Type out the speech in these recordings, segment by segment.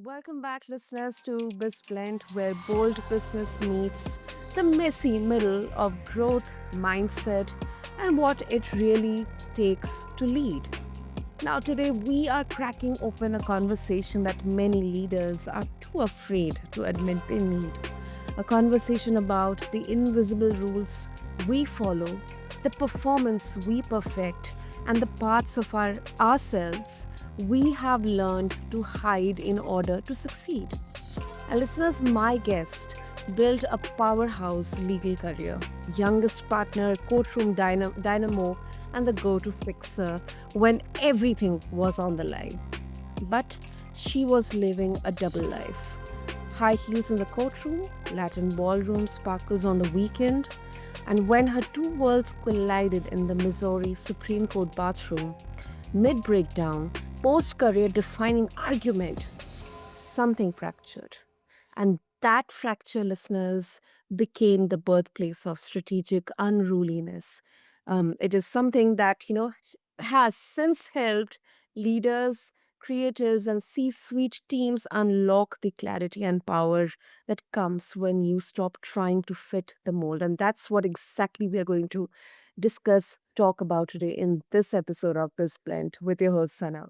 Welcome back, listeners, to BizBlend, where bold business meets the messy middle of growth, mindset, and what it really takes to lead. Now, today we are cracking open a conversation that many leaders are too afraid to admit they need. A conversation about the invisible rules we follow, the performance we perfect, and the parts of ourselves we have learned to hide in order to succeed. And listeners, my guest built a powerhouse legal career, youngest partner, courtroom dynamo, and the go to fixer when everything was on the line. But she was living a double life. High heels in the courtroom, Latin ballroom sparkles on the weekend, and when her two worlds collided in the Missouri Supreme Court bathroom, mid breakdown, post career defining argument, something fractured. And that fracture, listeners, became the birthplace of strategic unruliness. It is something that, has since helped leaders, creatives, and C suite teams unlock the clarity and power that comes when you stop trying to fit the mold. And that's what exactly we are going to talk about today in this episode of This Blend with your host, Sana.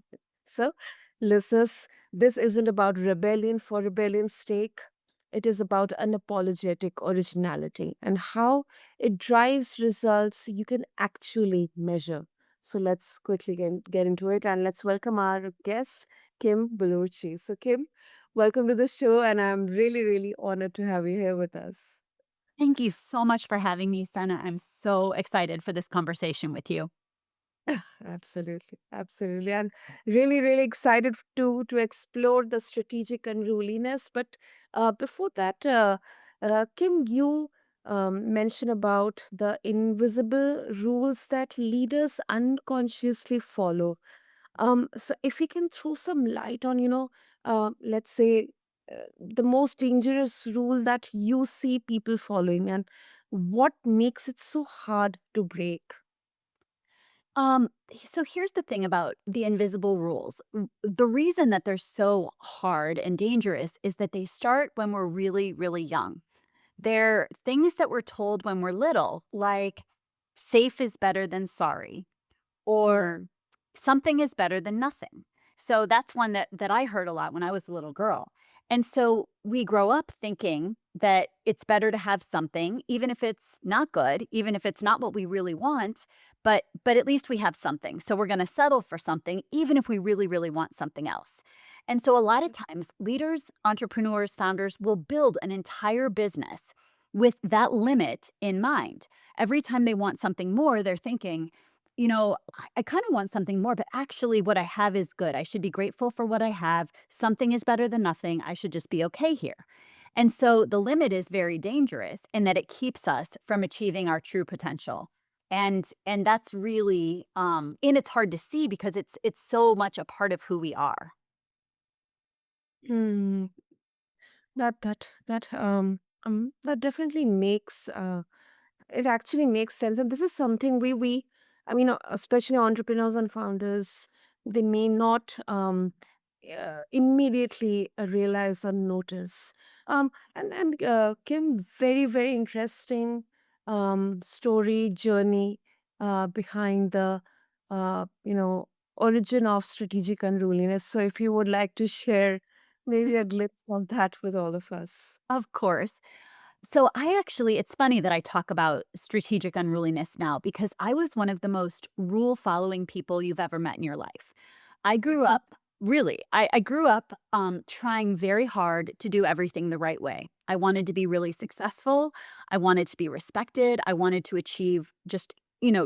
So, listeners, this isn't about rebellion for rebellion's sake. It is about unapologetic originality and how it drives results you can actually measure. So let's quickly get into it and let's welcome our guest, Kim Bolourtchi. So, Kim, welcome to the show, and I'm really, really honored to have you here with us. Thank you so much for having me, Senna. I'm so excited for this conversation with you. Absolutely, absolutely, and really, really excited to explore the strategic unruliness. But before that, Kim, you mentioned about the invisible rules that leaders unconsciously follow. So if we can throw some light on, let's say the most dangerous rule that you see people following, and what makes it so hard to break. So here's the thing about the invisible rules. The reason that they're so hard and dangerous is that they start when we're really, really young. They're things that we're told when we're little, like safe is better than sorry, or something is better than nothing. So that's one that I heard a lot when I was a little girl. And so we grow up thinking that it's better to have something even if it's not good, even if it's not what we really want, but at least we have something. So we're going to settle for something even if we really really want something else. And so a lot of times leaders, entrepreneurs, founders will build an entire business with that limit in mind. Every time they want something more, they're thinking, I kind of want something more, but actually, what I have is good. I should be grateful for what I have. Something is better than nothing. I should just be okay here. And so the limit is very dangerous in that it keeps us from achieving our true potential. And that's really and it's hard to see because it's so much a part of who we are. Hmm. That definitely makes it actually makes sense, and this is something we I mean, especially entrepreneurs and founders, they may not immediately realize or notice. And Kim, very very interesting story journey behind the origin of strategic unruliness. So if you would like to share maybe a glimpse of that with all of us. Of course. So I actually it's funny that I talk about strategic unruliness now because I was one of the most rule following people you've ever met in your life. I grew up really, I grew up trying very hard to do everything the right way. I wanted to be really successful. I wanted to be respected. I wanted to achieve just,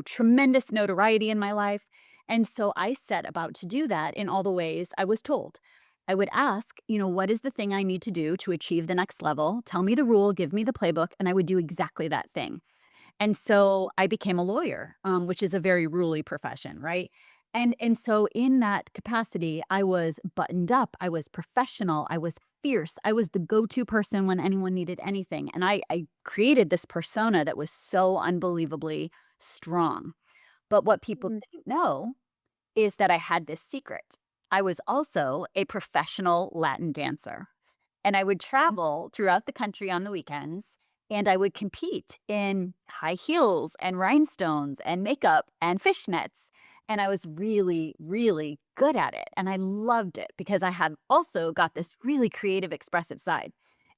tremendous notoriety in my life. And so I set about to do that in all the ways I was told. I would ask, what is the thing I need to do to achieve the next level? Tell me the rule, give me the playbook, and I would do exactly that thing. And so I became a lawyer, which is a very ruly profession, right? And so in that capacity, I was buttoned up, I was professional, I was fierce, I was the go-to person when anyone needed anything. And I created this persona that was so unbelievably strong. But what people Mm. didn't know is that I had this secret. I was also a professional Latin dancer. And I would Oh. travel throughout the country on the weekends, and I would compete in high heels and rhinestones and makeup and fishnets. And I was really, really good at it. And I loved it because I had also got this really creative, expressive side.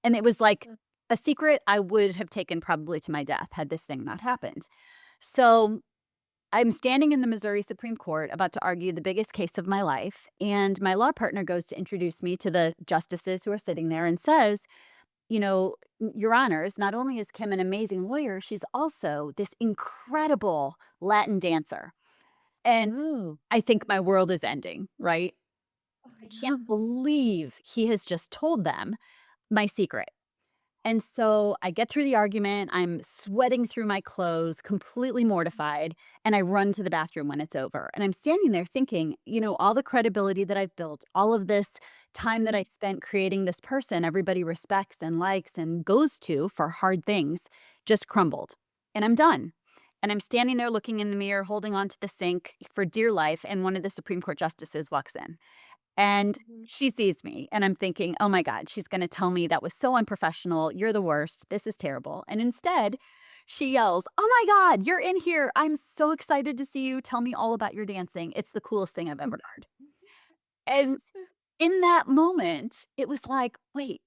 And it was like a secret I would have taken probably to my death had this thing not happened. So I'm standing in the Missouri Supreme Court about to argue the biggest case of my life, and my law partner goes to introduce me to the justices who are sitting there and says, Your Honors, not only is Kim an amazing lawyer, she's also this incredible Latin dancer. And Oh. I think my world is ending, right? Oh, I can't no. believe he has just told them my secret. And so I get through the argument, I'm sweating through my clothes, completely mortified, and I run to the bathroom when it's over. And I'm standing there thinking, all the credibility that I've built, all of this time that I spent creating this person everybody respects and likes and goes to for hard things just crumbled. And I'm done. And I'm standing there looking in the mirror, holding on to the sink for dear life. And one of the Supreme Court justices walks in. And Mhm. she sees me, and I'm thinking, "Oh my god, she's gonna tell me that was so unprofessional. You're the worst. This is terrible." And instead, she yells, "Oh my god, you're in here. I'm so excited to see you. Tell me all about your dancing. It's the coolest thing I've ever heard." And in that moment, it was like, "Wait,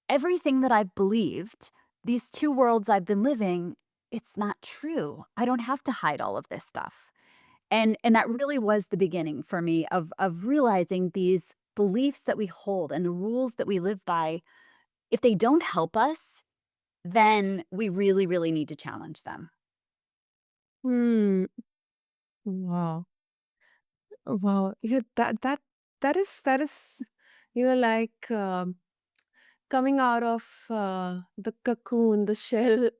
everything that I've believed, these 2 worlds I've been living, it's not true. I don't have to hide all of this stuff." And that really was the beginning for me of realizing these beliefs that we hold and the rules that we live by, if they don't help us, then we really, really need to challenge them. Hmm. Wow. Wow. Yeah, that is, like coming out of the cocoon, the shell,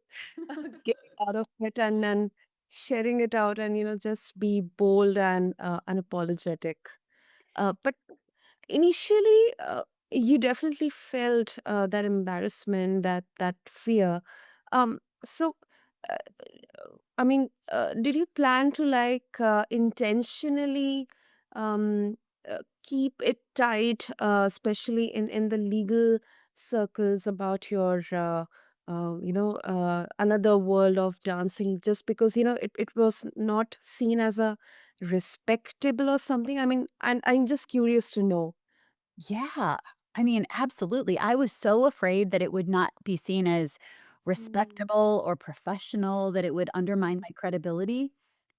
getting out of it and then sharing it out and just be bold and unapologetic. But initially, you definitely felt that embarrassment, that fear. So, uh, did you plan to intentionally keep it tight, especially in the legal circles about your another world of dancing, just because it was not seen as a respectable or something? And I'm just curious to know. Yeah. I mean, absolutely. I was so afraid that it would not be seen as Mm, respectable or professional, that it would undermine my credibility.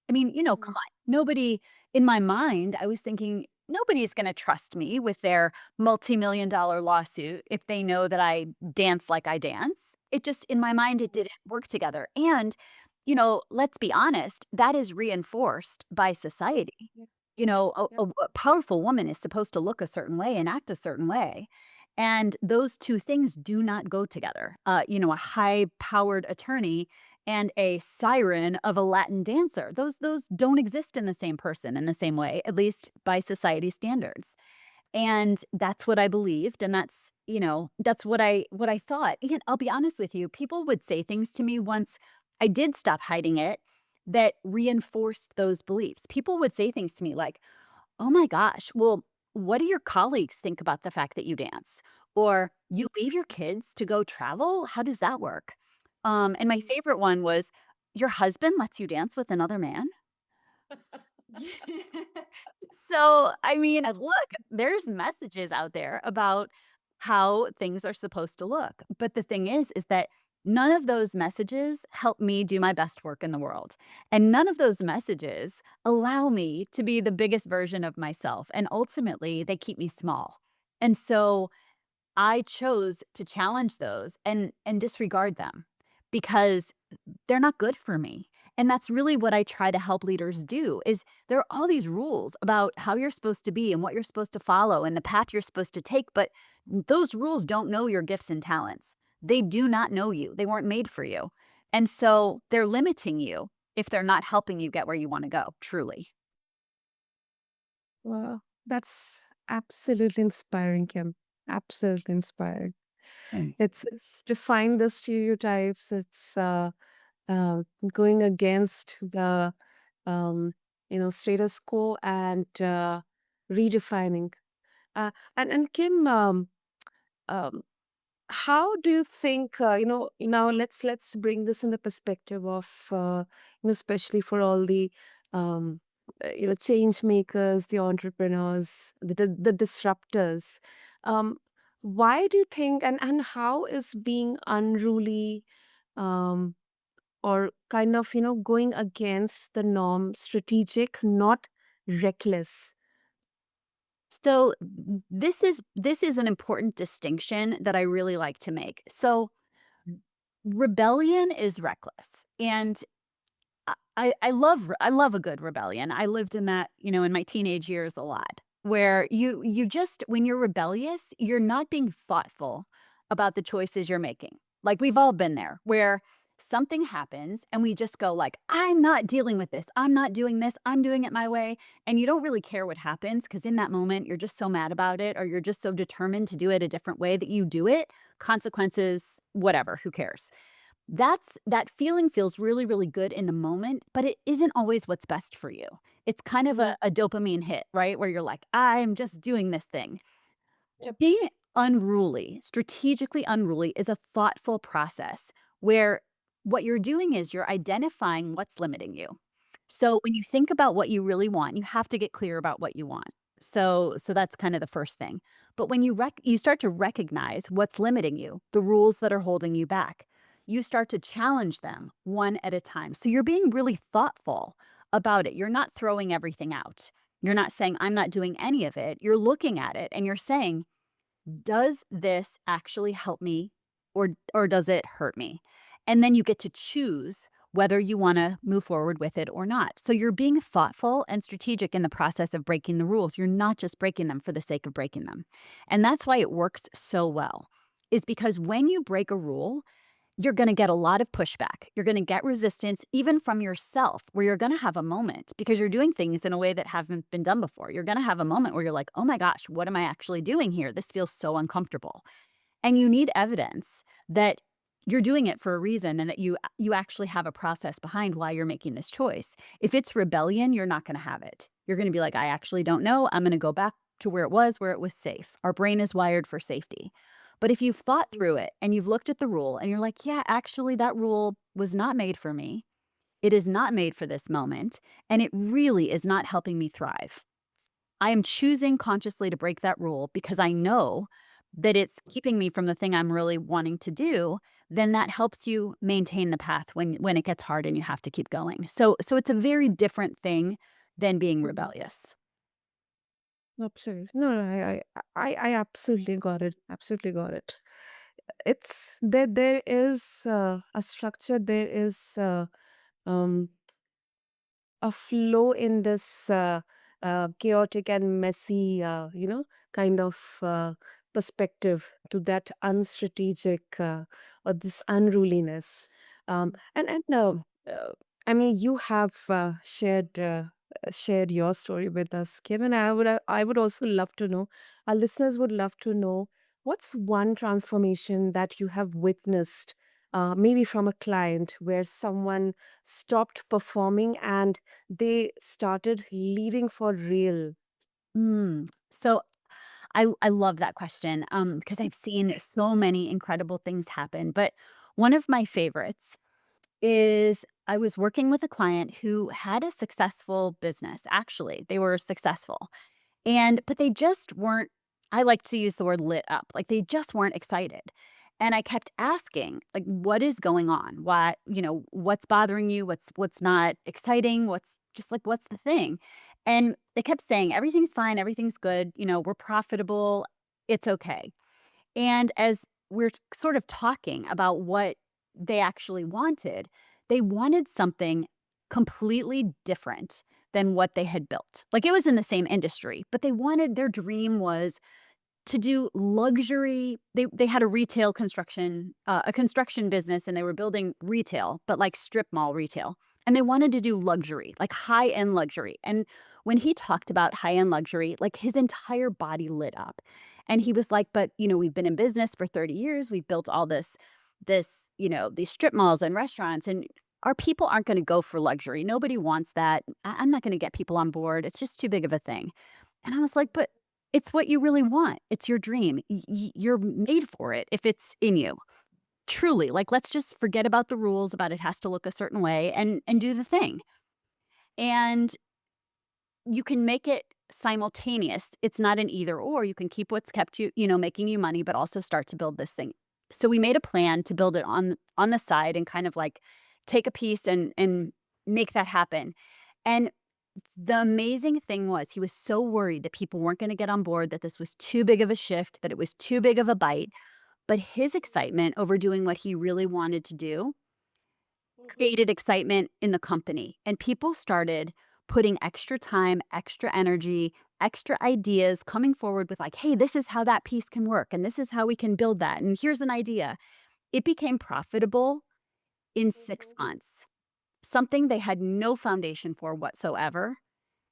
I mean, come mm, on. Nobody in my mind, I was thinking, nobody's going to trust me with their multi-million dollar lawsuit if they know that I dance like I dance. It just, in my mind, it didn't work together. And, let's be honest, that is reinforced by society. yeah, A powerful woman is supposed to look a certain way and act a certain way. And those two things do not go together. A high powered attorney and a siren of a Latin dancer. Those don't exist in the same person in the same way, at least by society standards. And that's what I believed, and that's what I thought. And I'll be honest with you, people would say things to me once I did stop hiding it that reinforced those beliefs. People would say things to me like, "Oh my gosh, well, what do your colleagues think about the fact that you dance?" Or, "You leave your kids to go travel? How does that work?" And my favorite one was, "Your husband lets you dance with another man?" So, I mean, look, there's messages out there about how things are supposed to look. But the thing is that none of those messages help me do my best work in the world. And none of those messages allow me to be the biggest version of myself. And ultimately, they keep me small. And so I chose to challenge those and disregard them because they're not good for me. And that's really what I try to help leaders do is there are all these rules about how you're supposed to be and what you're supposed to follow and the path you're supposed to take, but those rules don't know your gifts and talents. They do not know you. They weren't made for you. And so they're limiting you if they're not helping you get where you want to go, truly. wow, that's absolutely inspiring, Kim. Absolutely inspiring. Mm. It's defying the stereotypes. It's uh, going against the status quo and redefining. And Kim, um, how do you think, now let's bring this in the perspective of, especially for all the um, change makers, the entrepreneurs, the disruptors. Um, why do you think, and how is being unruly, um, or kind of going against the norm strategic, not reckless? So this is an important distinction that I really like to make. So rebellion is reckless, and I love a good rebellion. I lived in that, in my teenage years a lot, where you just when you're rebellious, you're not being thoughtful about the choices you're making. Like we've all been there, where something happens and we just go like, "I'm not dealing with this. I'm not doing this. I'm doing it my way." And you don't really care what happens because in that moment you're just so mad about it or you're just so determined to do it a different way that you do it. Consequences, whatever, who cares? That feeling feels really, really good in the moment, but it isn't always what's best for you. It's kind of Mhm. a dopamine hit, right? Where you're like, I'm just doing this thing. Yep. Being unruly, strategically unruly, is a thoughtful process where what you're doing is you're identifying what's limiting you. So when you think about what you really want, you have to get clear about what you want. So that's kind of the first thing. But when you start to recognize what's limiting you, the rules that are holding you back, you start to challenge them one at a time. So you're being really thoughtful about it. You're not throwing everything out. You're not saying I'm not doing any of it. You're looking at it and you're saying, does this actually help me or does it hurt me? And then you get to choose whether you want to move forward with it or not. So you're being thoughtful and strategic in the process of breaking the rules. You're not just breaking them for the sake of breaking them. And that's why it works so well. Is because when you break a rule, you're going to get a lot of pushback. You're going to get resistance even from yourself, where you're going to have a moment because you're doing things in a way that haven't been done before. You're going to have a moment where you're like, "Oh my gosh, what am I actually doing here? This feels so uncomfortable." And you need evidence that you're doing it for a reason and that you actually have a process behind why you're making this choice. If it's rebellion, you're not going to have it. You're going to be like, "I actually don't know. I'm going to go back to where it was safe." Our brain is wired for safety. But if you've thought through it and you've looked at the rule and you're like, "Yeah, actually that rule was not made for me. It is not made for this moment, and it really is not helping me thrive. I am choosing consciously to break that rule because I know that it's keeping me from the thing I'm really wanting to do," then that helps you maintain the path when it gets hard and you have to keep going. So it's a very different thing than being Mhm. rebellious. Absolutely. No, no, I absolutely got it. Absolutely got it. It's there is a structure, there is um a flow in this chaotic and messy, kind of perspective to that unstrategic, or this unruliness. And I mean, you have shared your story with us, Kim, and I would also love to know. Our listeners would love to know what's one transformation that you have witnessed, maybe from a client where someone stopped performing and they started leading for real. So I love that question because I've seen so many incredible things happen. But one of my favorites is I was working with a client who had a successful business. Actually, they were successful. But they just weren't, I like to use the word lit up, like, they just weren't excited. And I kept asking, like, "What is going on? Why, what's bothering you? What's not exciting? What's just like, what's the thing?" And they kept saying, "Everything's fine, everything's good, we're profitable, it's okay." And as we're sort of talking about what they actually wanted, they wanted something completely different than what they had built. Like it was in the same industry, but their dream was to do luxury. They had a retail construction, a construction business, and they were building retail, but like strip mall retail. And they wanted to do luxury, like high end luxury. And when he talked about high end luxury, like his entire body lit up. And he was like, "But we've been in business for 30 years. We've built all these strip malls and restaurants, and our people aren't going to go for luxury. Nobody wants that. I'm not going to get people on board. It's just too big of a thing." And I was like, "But it's what you really want. It's your dream. You're made for it if it's in you." Truly, like, let's just forget about the rules about it has to look a certain way and do the thing. And you can make it simultaneous. It's not an either or. You can keep what's kept you, making you money, but also start to build this thing. So we made a plan to build it on the side and kind of like take a piece and make that happen. And the amazing thing was he was so worried that people weren't going to get on board, that this was too big of a shift, that it was too big of a bite. But his excitement over doing what he really wanted to do created excitement in the company, and people started putting extra time, extra energy, extra ideas, coming forward with like, "Hey, this is how that piece can work, and this is how we can build that, and here's an idea." It became profitable in 6 months, something they had no foundation for whatsoever,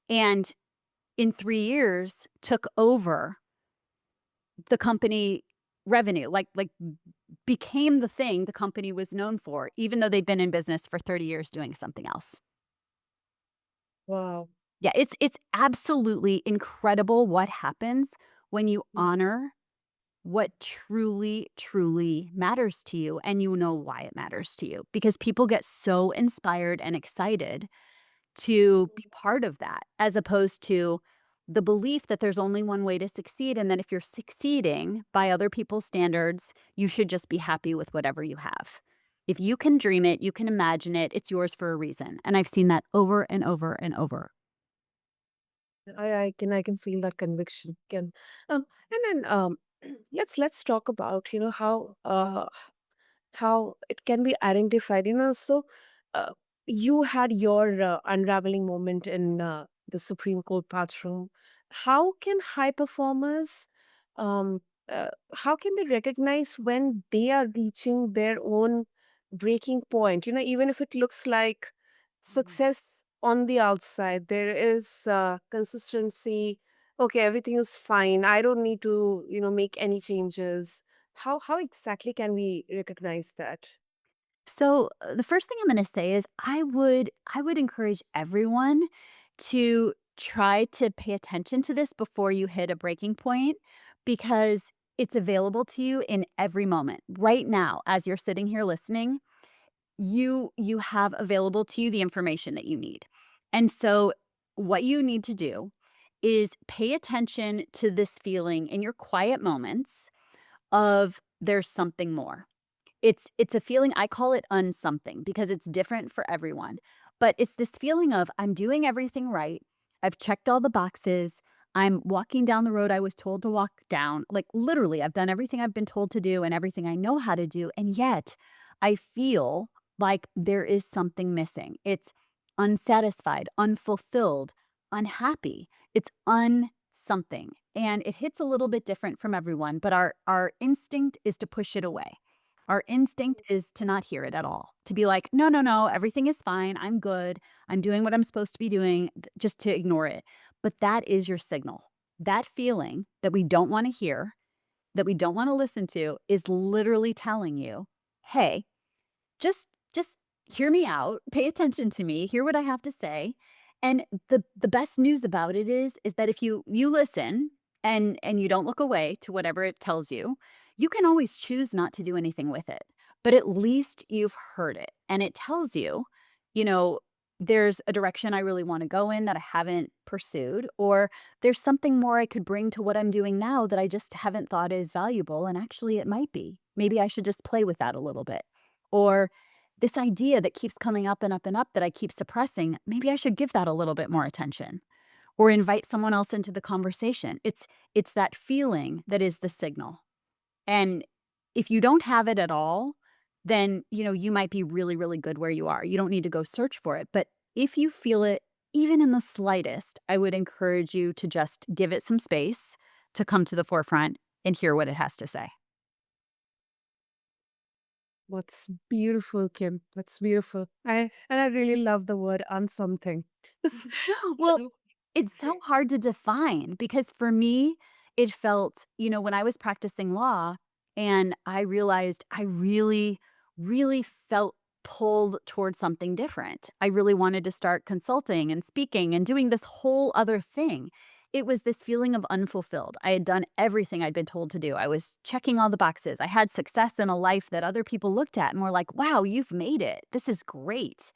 and in 3 years took over the company revenue, became the thing the company was known for, even though they'd been in business for 30 years doing something else. Wow. Yeah, it's absolutely incredible what happens when you honor what truly, truly matters to you and you know why it matters to you. Because people get so inspired and excited to be part of that, as opposed to the belief that there's only one way to succeed. And that if you're succeeding by other people's standards, you should just be happy with whatever you have. If you can dream it, you can imagine it, it's yours for a reason. And I've seen that over and over and over. I can feel that conviction. Can and then let's talk about how it can be identified. So uh, you had your unraveling moment in the Supreme Court bathroom. How can high performers, um, how can they recognize when they are reaching their own breaking point? Even if it looks like success on the outside, there is consistency. Okay, everything is fine. I don't need to, make any changes. How exactly can we recognize that? So, the first thing I'm gonna say is I would encourage everyone to try to pay attention to this before you hit a breaking point, because it's available to you in every moment. Right now, as you're sitting here listening, you have available to you the information that you need. And so what you need to do is pay attention to this feeling in your quiet moments of there's something more. It's a feeling, I call it unsomething because it's different for everyone. But it's this feeling of I'm doing everything right. I've checked all the boxes. I'm walking down the road I was told to walk down. Like literally, I've done everything I've been told to do and everything I know how to do. And yet I feel like there is something missing. It's unsatisfied, unfulfilled, unhappy. It's unsomething. And it hits a little bit different from everyone, but our instinct is to push it away. Our instinct is to not hear it at all, to be like, "No, no, no, everything is fine. I'm good. I'm doing what I'm supposed to be doing," just to ignore it. But that is your signal. That feeling that we don't wanna hear, that we don't wanna listen to, is literally telling you, "Hey, just hear me out, pay attention to me, hear what I have to say." And the best news about it is that if you listen and you don't look away to whatever it tells you, you can always choose not to do anything with it. But at least you've heard it and it tells you, you know, there's a direction I really want to go in that I haven't pursued, or there's something more I could bring to what I'm doing now that I just haven't thought is valuable. And actually, it might be. Maybe I should just play with that a little bit. Or this idea that keeps coming up and up and up that I keep suppressing, maybe I should give that a little bit more attention or invite someone else into the conversation. It's that feeling that is the signal. And if you don't have it at all, then, you might be really, really good where you are. You don't need to go search for it. But if you feel it, even in the slightest, I would encourage you to just give it some space to come to the forefront and hear what it has to say. What's beautiful, Kim. That's beautiful. I really love the word unsomething. Well, So it's so hard to define because for me, it felt, when I was practicing law and I realized I really, really felt pulled towards something different. I really wanted to start consulting and speaking and doing this whole other thing. it was this feeling of unfulfilled. I had done everything I'd been told to do. I was checking all the boxes. I had success in a life that other people looked at and were like, wow, you've made it. This is great.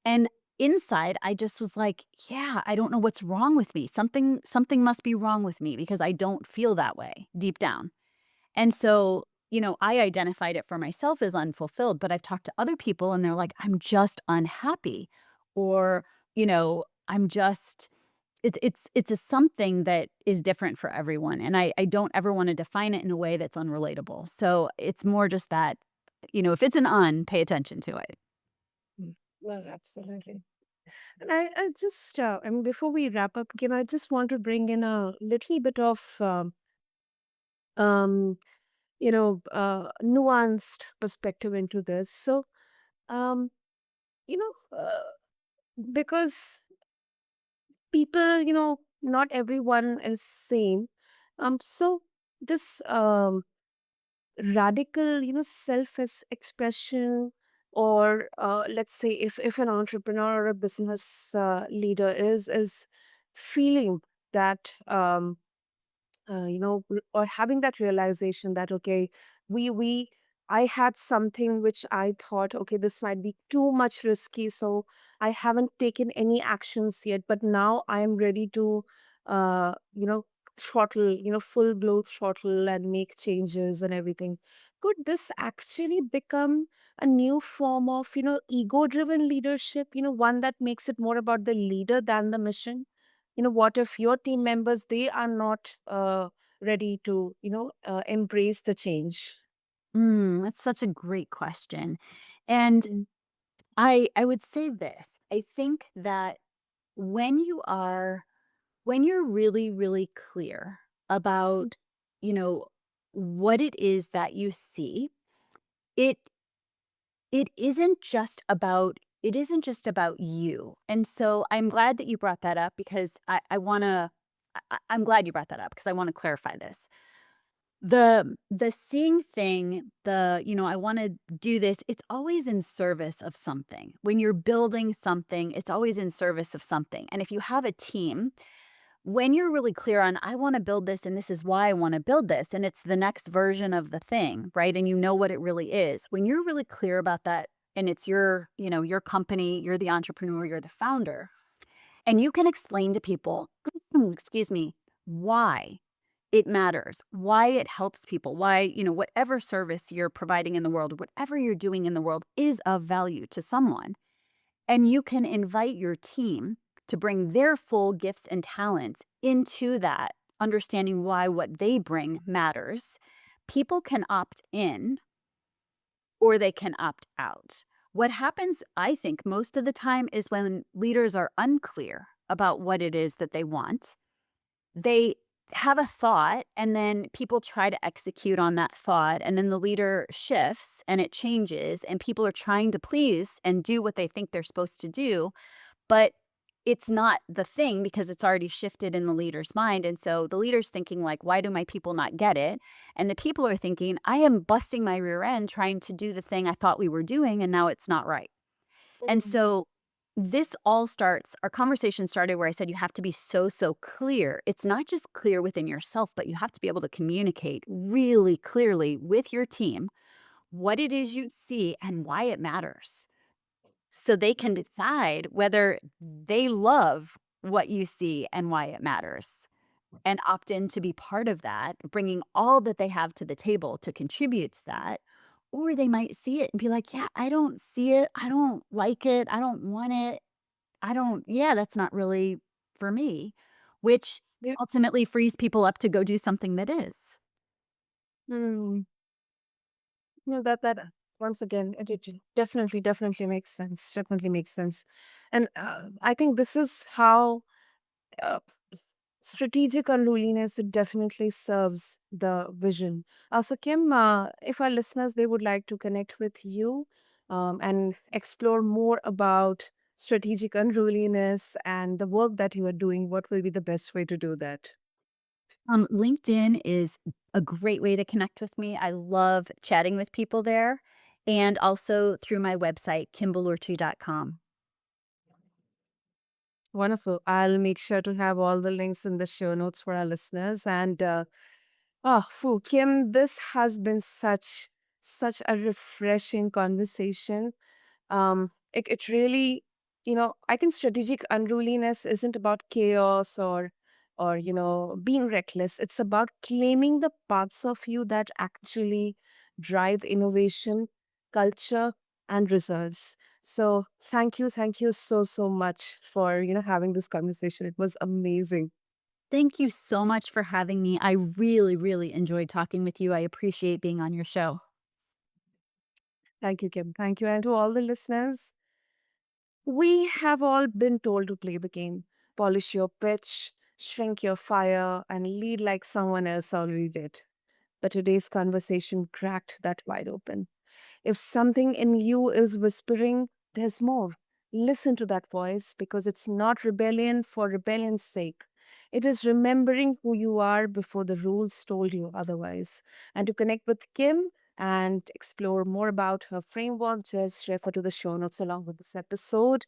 And inside, I just was like, yeah, I don't know what's wrong with me. Something must be wrong with me because I don't feel that way deep down. And so, I identified it for myself as unfulfilled, but I've talked to other people and they're like, I'm just unhappy. Or, I'm just it's a something that is different for everyone. And I don't ever want to define it in a way that's unrelatable. So it's more just that, if it's an pay attention to it. Mm. Well, absolutely. And I just, I mean, before we wrap up, Kim, I just want to bring in a little bit of, um, nuanced perspective into this. So, um, you know, because people, not everyone is same. So this radical, expression, or let's say if an entrepreneur or a business leader is feeling that or having that realization that okay, we I had something which I thought okay, this might be too much risky, so I haven't taken any actions yet, but now I am ready to uh you know throttle, full blow throttle and make changes and everything. Could this actually become a new form of ego driven leadership, one that makes it more about the leader than the mission? What if your team members, they are not ready to embrace the change? That's such a great question. And Mm, I would say this. I think that when you are when you're really, really clear mm, about, you know, what it is that you see, it it isn't just about you. And so I'm glad that you brought that up because I'm glad you brought that up because I want to clarify this. The seeing thing, I wanna do this, it's always in service of something. When you're building something, it's always in service of something, and if you have a team, when you're really clear on, "I wanna build this, and this is why I wanna build this," and it's the next version of the thing, right, and you know what it really is. When you're really clear about that and it's your company, you're the entrepreneur, you're the founder, and you can explain to people, excuse me, why it matters, why it helps people, why, whatever service you're providing in the world, whatever you're doing in the world is of value to someone. And you can invite your team to bring their full gifts and talents into that, understanding why what they bring matters. People can opt in or they can opt out. What happens, I think, most of the time is when leaders are unclear about what it is that they want, they have a thought and then people try to execute on that thought and then the leader shifts and it changes and people are trying to please and do what they think they're supposed to do, but it's not the thing because it's already shifted in the leader's mind. And so the leader's thinking like, why do my people not get it? And the people are thinking, I am busting my rear end trying to do the thing I thought we were doing and now it's not right. And mm, so this all starts our conversation started where I said you have to be so, so clear. It's not just clear within yourself, but you have to be able to communicate really clearly with your team what it is you see and why it matters. So they can decide whether they love what you see and why it matters and opt in to be part of that, bringing all that they have to the table to contribute to that. Or they might see it and be like, yeah, I don't see it. I don't like it. I don't want it. Yeah, that's not really for me, which yeah. ultimately frees people up to go do something that is. Mm. That once again, it definitely makes sense. Definitely makes sense, and I think this is how uh, strategic unruliness, it definitely serves the vision. So, Kim, if our listeners, they would like to connect with you and explore more about strategic unruliness and the work that you are doing, what will be the best way to do that? LinkedIn is a great way to connect with me. I love chatting with people there and also through my website, kimballurtchi.com. Wonderful. I'll make sure to have all the links in the show notes for our listeners. And Fu Kim, this has been such a refreshing conversation. It really, I think strategic unruliness isn't about chaos or being reckless. It's about claiming the parts of you that actually drive innovation, culture, and results. So thank you so much for having this conversation. It was amazing. Thank you so much for having me. I really, really enjoyed talking with you. I appreciate being on your show. Thank you, Kim. Thank you, and to all the listeners. We have all been told to play the game, polish your pitch, shrink your fire, and lead like someone else already did. But today's conversation cracked that wide open. If something in you is whispering, there's more. Listen to that voice because it's not rebellion for rebellion's sake. It is remembering who you are before the rules told you otherwise. And to connect with Kim and explore more about her framework, just refer to the show notes along with this episode.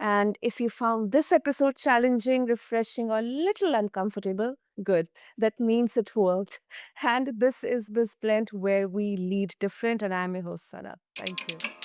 And if you found this episode challenging, refreshing, or a little uncomfortable, good. That means it worked. And this is BizBlend, where we lead different. And I'm your host, Sana. Thank you.